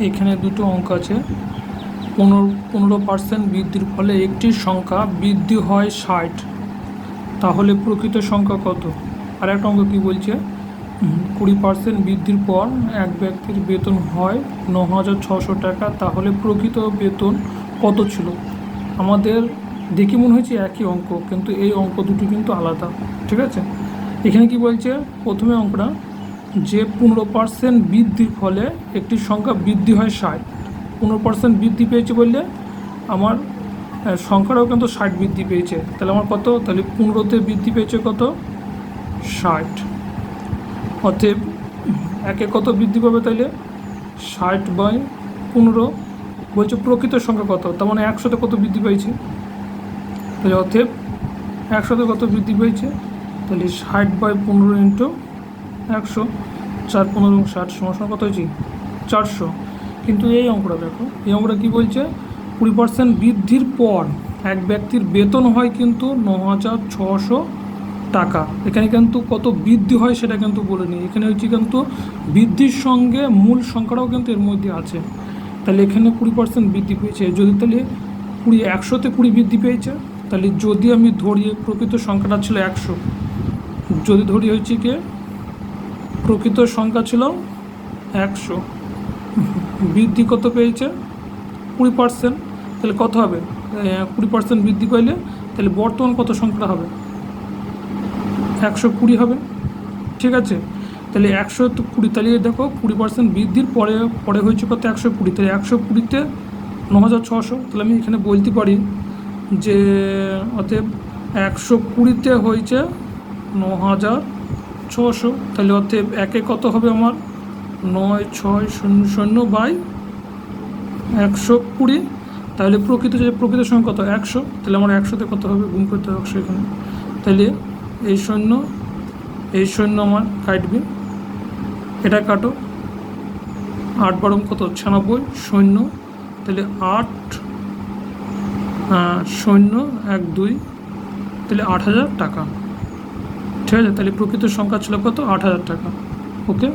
এখানে দুটো অঙ্ক আছে। 15% বৃদ্ধির ফলে একটি সংখ্যা বৃদ্ধি হয় 60, তাহলে প্রকৃত সংখ্যা কত? আর একটা অঙ্ক কী বলছে, 20% বৃদ্ধির পর এক ব্যক্তির বেতন হয় 9,600 টাকা, তাহলে প্রকৃত বেতন কত ছিল? আমাদের দেখে মনে হয়েছে একই অঙ্ক, কিন্তু এই অঙ্ক দুটো কিন্তু আলাদা। ঠিক আছে, এখানে কি বলছে, প্রথমে অঙ্কটা যে 15% বৃদ্ধির ফলে একটি সংখ্যা বৃদ্ধি হয় 60, 15% বৃদ্ধি পেয়েছে বললে আমার সংখ্যাটাও কিন্তু 60 বৃদ্ধি পেয়েছে। তাহলে আমার কত, তাহলে 15তে বৃদ্ধি পেয়েছে কত, 60। অতএব একে কত বৃদ্ধি পাবে, তাইলে 60/15। বলছে প্রকৃত সংখ্যা কত, তার মানে 100তে কত বৃদ্ধি পেয়েছে, তাহলে অতএব 100তে কত বৃদ্ধি পেয়েছে, তাহলে 60/15 ইন্টু 100, 4×15=60 সমান কত হয়েছে, 400। কিন্তু এই অঙ্কটা দেখো, এই অঙ্কটা কী বলছে, 20% বৃদ্ধির পর এক ব্যক্তির বেতন হয় কিন্তু 9,600 টাকা। এখানে কিন্তু কত বৃদ্ধি হয় সেটা কিন্তু বলিনি, এখানে হচ্ছে কিন্তু বৃদ্ধির সঙ্গে মূল সংখ্যাটাও কিন্তু এর মধ্যে আছে। তাহলে এখানে 20% বৃদ্ধি পেয়েছে, যদি তাহলে 100তে 20 বৃদ্ধি পেয়েছে, তাহলে যদি আমি ধরি প্রকৃত সংখ্যাটা ছিল 100, যদি ধরি হচ্ছে কি প্রকৃত সংখ্যা ছিল 100, বৃদ্ধি কত পেয়েছে 20%, তাহলে কত হবে, 20% বৃদ্ধি পাইলে তাহলে বর্তমান কত সংখ্যাটা হবে, 120 হবে। ঠিক আছে, তাহলে 120, তাহলে দেখো 20% বৃদ্ধির পরে পরে হয়েছে কত, 120, তাহলে 120তে 9,600, তাহলে আমি এখানে বলতে পারি যে অতএব 120তে হয়েছে 9,600, তাহলে অতএব একে কত হবে আমার 9,600/120, তাহলে প্রকৃত সংখ্যা কত, 100, তাহলে আমার 100তে কত হবে, গুণ করতে হবে 100 এখানে, তাহলে এই শূন্য আমার কাটবে, এটা কাটো, 8 কত 96 শূন্য, তাহলে 8,0,1,2, তাহলে 8,000 টাকা। ঠিক আছে, তাহলে প্রকৃত সংখ্যা ছিল কত, 8,000 টাকা। ওকে।